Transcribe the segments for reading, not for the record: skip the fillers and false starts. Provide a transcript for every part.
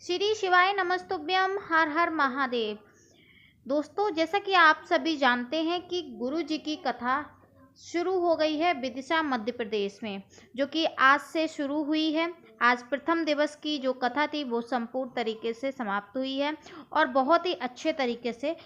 श्री शिवाय नमस्तुभ्यम। हर हर महादेव। दोस्तों, जैसा कि आप सभी जानते हैं कि गुरु जी की कथा शुरू हो गई है विदिशा मध्य प्रदेश में, जो कि आज से शुरू हुई है। आज प्रथम दिवस की जो कथा थी वो संपूर्ण तरीके से समाप्त हुई है और बहुत ही अच्छे तरीके से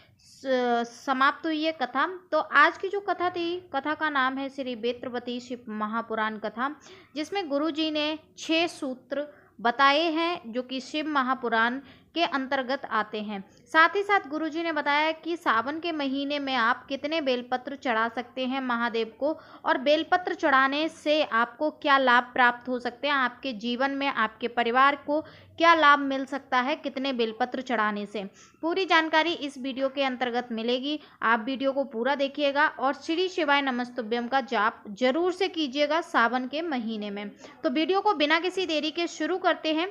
समाप्त हुई है कथा। तो आज की जो कथा थी, कथा का नाम है श्री बेत्रवती शिव महापुराण कथा, जिसमें गुरु जी ने 6 सूत्र बताए हैं जो कि शिव महापुराण के अंतर्गत आते हैं। साथ ही साथ गुरुजी ने बताया कि सावन के महीने में आप कितने बेलपत्र चढ़ा सकते हैं महादेव को, और बेलपत्र चढ़ाने से आपको क्या लाभ प्राप्त हो सकते हैं, आपके जीवन में आपके परिवार को क्या लाभ मिल सकता है कितने बेलपत्र चढ़ाने से। पूरी जानकारी इस वीडियो के अंतर्गत मिलेगी। आप वीडियो को पूरा देखिएगा और श्री शिवाय नमस्तुभ्यम का जाप जरूर से कीजिएगा सावन के महीने में। तो वीडियो को बिना किसी देरी के शुरू करते हैं।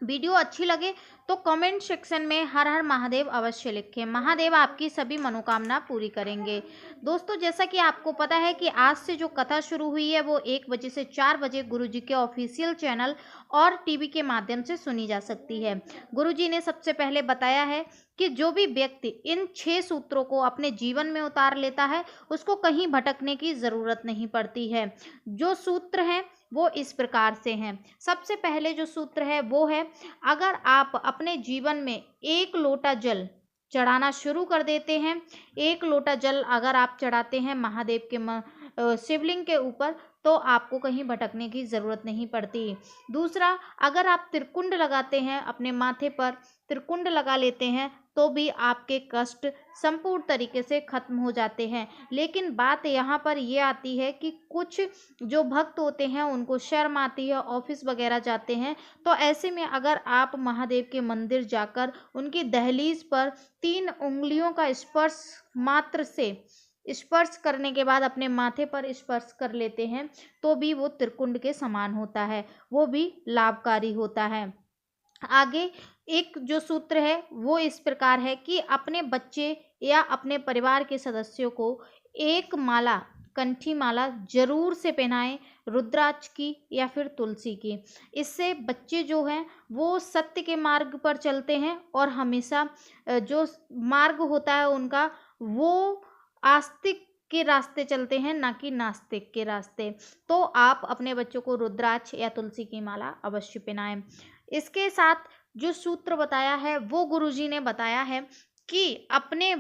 वीडियो अच्छी लगे तो कमेंट सेक्शन में हर हर महादेव अवश्य लिखें। महादेव आपकी सभी मनोकामना पूरी करेंगे। दोस्तों, जैसा कि आपको पता है कि आज से जो कथा शुरू हुई है वो 1 बजे से 4 बजे गुरुजी के ऑफिशियल चैनल और टीवी के माध्यम से सुनी जा सकती है। गुरुजी ने सबसे पहले बताया है कि जो भी व्यक्ति इन 6 सूत्रों को अपने जीवन में उतार लेता है उसको कहीं भटकने की ज़रूरत नहीं पड़ती है। जो सूत्र हैं वो इस प्रकार से हैं। सबसे पहले जो सूत्र है वो है, अगर आप अपने जीवन में 1 लोटा जल चढ़ाना शुरू कर देते हैं, 1 लोटा जल अगर आप चढ़ाते हैं महादेव के शिवलिंग के ऊपर, तो आपको कहीं भटकने की ज़रूरत नहीं पड़ती। दूसरा, अगर आप त्रिकुंड लगाते हैं, अपने माथे पर त्रिकुंड लगा लेते हैं, तो भी आपके कष्ट संपूर्ण तरीके से खत्म हो जाते हैं। लेकिन बात यहाँ पर ये आती है कि कुछ जो भक्त होते हैं उनको शर्म आती है, ऑफिस वगैरह जाते हैं, तो ऐसे में अगर आप महादेव के मंदिर जाकर उनकी दहलीज पर 3 उंगलियों का स्पर्श मात्र से स्पर्श करने के बाद अपने माथे पर स्पर्श कर लेते हैं, तो भी वो त्रिकुंड के समान होता है, वो भी लाभकारी होता है। आगे एक जो सूत्र है वो इस प्रकार है कि अपने बच्चे या अपने परिवार के सदस्यों को एक माला, कंठी माला जरूर से पहनाएं, रुद्राक्ष की या फिर तुलसी की। इससे बच्चे जो हैं वो सत्य के मार्ग पर चलते हैं और हमेशा जो मार्ग होता है उनका, वो आस्तिक के रास्ते चलते हैं, ना कि नास्तिक के रास्ते। तो आप अपने बच्चों को रुद्राक्ष या तुलसी की माला अवश्य पहनाएं। इसके साथ जो सूत्र बताया है वो गुरुजी ने बताया है कि आप अपने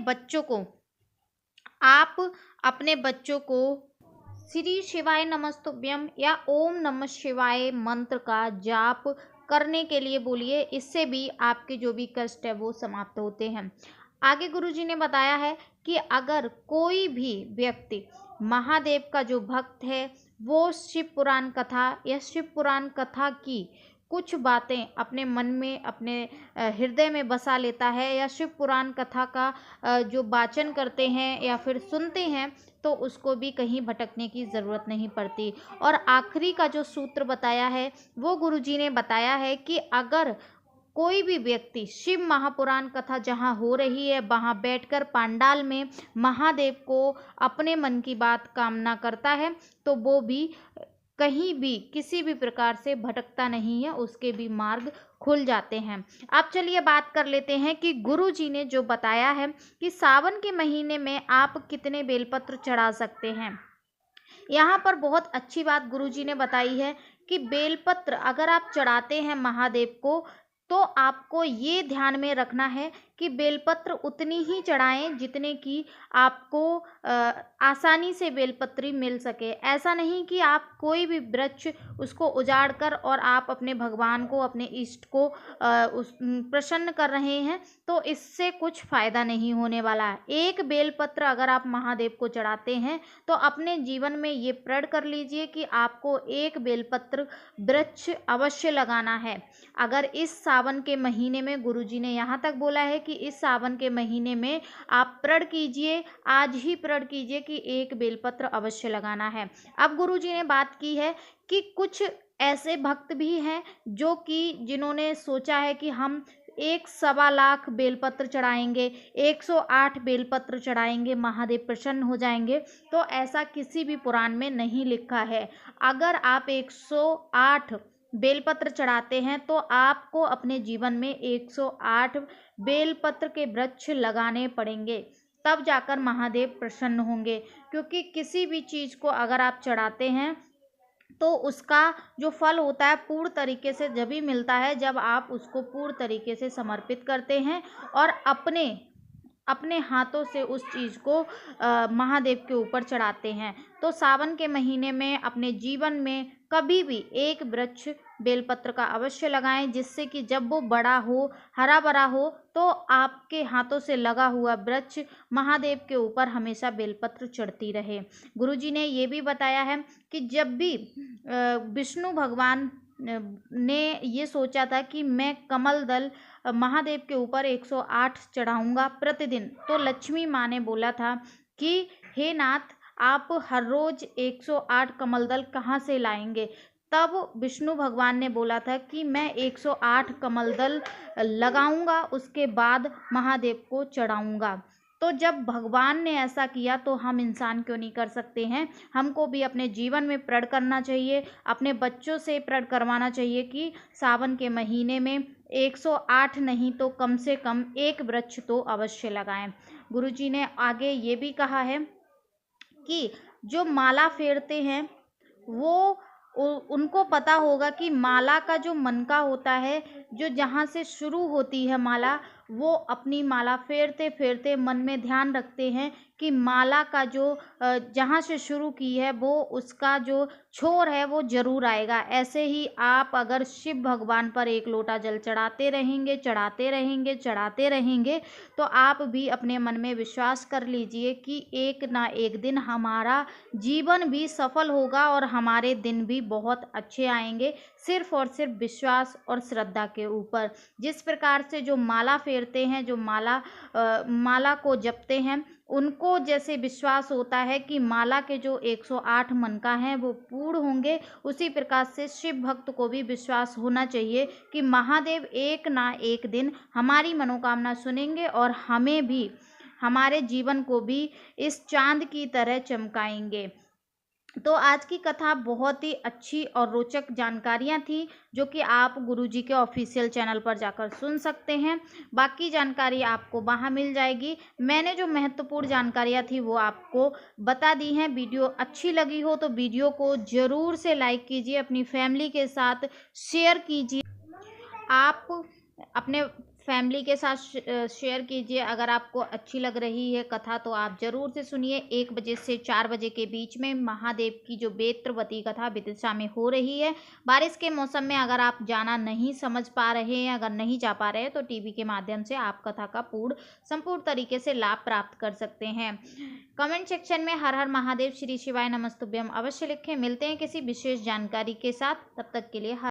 बच्चों को श्री शिवाय नमस्तुभ्यम या ओम नमः शिवाय मंत्र का जाप करने के लिए बोलिए। इससे भी आपके जो भी कष्ट है वो समाप्त होते हैं। आगे गुरुजी ने बताया है कि अगर कोई भी व्यक्ति महादेव का जो भक्त है वो शिव पुराण कथा या शिव पुराण कथा की कुछ बातें अपने मन में, अपने हृदय में बसा लेता है, या शिव पुराण कथा का जो वाचन करते हैं या फिर सुनते हैं, तो उसको भी कहीं भटकने की ज़रूरत नहीं पड़ती। और आखिरी का जो सूत्र बताया है वो गुरुजी ने बताया है कि अगर कोई भी व्यक्ति शिव महापुराण कथा जहाँ हो रही है वहाँ बैठकर पंडाल में महादेव को अपने मन की बात कामना करता है, तो वो भी कहीं भी किसी भी प्रकार से भटकता नहीं है, उसके भी मार्ग खुल जाते हैं। अब चलिए बात कर लेते हैं कि गुरुजी ने जो बताया है कि सावन के महीने में आप कितने बेलपत्र चढ़ा सकते हैं। यहाँ पर बहुत अच्छी बात गुरुजी ने बताई है कि बेलपत्र अगर आप चढ़ाते हैं महादेव को, तो आपको ये ध्यान में रखना है कि बेलपत्र उतनी ही चढ़ाएं जितने की आपको आसानी से बेलपत्री मिल सके। ऐसा नहीं कि आप कोई भी वृक्ष उसको उजाड़ कर और आप अपने भगवान को, अपने इष्ट को प्रसन्न कर रहे हैं, तो इससे कुछ फ़ायदा नहीं होने वाला है। एक बेलपत्र अगर आप महादेव को चढ़ाते हैं तो अपने जीवन में ये प्रण कर लीजिए कि आपको एक बेलपत्र वृक्ष अवश्य लगाना है। अगर इस सावन के महीने में, गुरुजी ने यहाँ तक बोला है कि इस सावन के महीने में आप प्रण कीजिए, आज ही प्रण कीजिए कि एक बेलपत्र अवश्य लगाना है। अब गुरुजी ने बात की है कि कुछ ऐसे भक्त भी हैं जो कि जिन्होंने सोचा है कि हम 1.25 लाख बेलपत्र चढ़ाएंगे, 108 बेलपत्र चढ़ाएंगे, महादेव प्रसन्न हो जाएंगे। तो ऐसा किसी भी पुराण में नहीं लिखा है। अगर आप 108 बेलपत्र चढ़ाते हैं तो आपको अपने जीवन में 108 बेलपत्र के वृक्ष लगाने पड़ेंगे, तब जाकर महादेव प्रसन्न होंगे। क्योंकि किसी भी चीज़ को अगर आप चढ़ाते हैं तो उसका जो फल होता है पूर्ण तरीके से जब ही मिलता है जब आप उसको पूर्ण तरीके से समर्पित करते हैं और अपने अपने हाथों से उस चीज़ को महादेव के ऊपर चढ़ाते हैं। तो सावन के महीने में अपने जीवन में कभी भी एक वृक्ष बेलपत्र का अवश्य लगाएं, जिससे कि जब वो बड़ा हो, हरा भरा हो, तो आपके हाथों से लगा हुआ वृक्ष महादेव के ऊपर हमेशा बेलपत्र चढ़ती रहे। गुरुजी ने ये भी बताया है कि जब भी विष्णु भगवान ने ये सोचा था कि मैं कमल दल महादेव के ऊपर 108 चढ़ाऊंगा प्रतिदिन, तो लक्ष्मी माँ ने बोला था कि हे नाथ, आप हर रोज 108 कमल दल कहाँ से लाएंगे। तब विष्णु भगवान ने बोला था कि मैं 108 कमल दल लगाऊंगा, उसके बाद महादेव को चढ़ाऊंगा। तो जब भगवान ने ऐसा किया तो हम इंसान क्यों नहीं कर सकते हैं। हमको भी अपने जीवन में प्रण करना चाहिए, अपने बच्चों से प्रण करवाना चाहिए कि सावन के महीने में 108 नहीं तो कम से कम एक वृक्ष तो अवश्य लगाएं। गुरुजी ने आगे ये भी कहा है कि जो माला फेरते हैं वो उनको पता होगा कि माला का जो मनका होता है, जो जहाँ से शुरू होती है माला, वो अपनी माला फेरते फेरते मन में ध्यान रखते हैं कि माला का जो जहाँ से शुरू की है वो उसका जो छोर है वो जरूर आएगा। ऐसे ही आप अगर शिव भगवान पर एक लोटा जल चढ़ाते रहेंगे, चढ़ाते रहेंगे, चढ़ाते रहेंगे, तो आप भी अपने मन में विश्वास कर लीजिए कि एक ना एक दिन हमारा जीवन भी सफल होगा और हमारे दिन भी बहुत अच्छे आएंगे, सिर्फ और सिर्फ विश्वास और श्रद्धा के ऊपर। जिस प्रकार से जो माला फेरते हैं, जो माला को जपते हैं, उनको जैसे विश्वास होता है कि माला के जो 108 मनका हैं वो पूर्ण होंगे, उसी प्रकार से शिव भक्त को भी विश्वास होना चाहिए कि महादेव एक ना एक दिन हमारी मनोकामना सुनेंगे और हमें भी, हमारे जीवन को भी इस चांद की तरह चमकाएंगे। तो आज की कथा बहुत ही अच्छी और रोचक जानकारियाँ थी, जो कि आप गुरुजी के ऑफिशियल चैनल पर जाकर सुन सकते हैं। बाकी जानकारी आपको वहाँ मिल जाएगी। मैंने जो महत्वपूर्ण जानकारियाँ थी वो आपको बता दी हैं। वीडियो अच्छी लगी हो तो वीडियो को ज़रूर से लाइक कीजिए, अपनी फैमिली के साथ शेयर कीजिए। आप अपने फैमिली के साथ शेयर कीजिए। अगर आपको अच्छी लग रही है कथा तो आप ज़रूर से सुनिए। 1 बजे से 4 बजे के बीच में महादेव की जो बेत्रवती कथा विदिशा में हो रही है। बारिश के मौसम में अगर आप जाना नहीं समझ पा रहे हैं, अगर नहीं जा पा रहे हैं, तो टीवी के माध्यम से आप कथा का संपूर्ण तरीके से लाभ प्राप्त कर सकते हैं। कमेंट सेक्शन में हर हर महादेव, श्री शिवाय नमस्तुभ्यम अवश्य लिखें। मिलते हैं किसी विशेष जानकारी के साथ, तब तक के लिए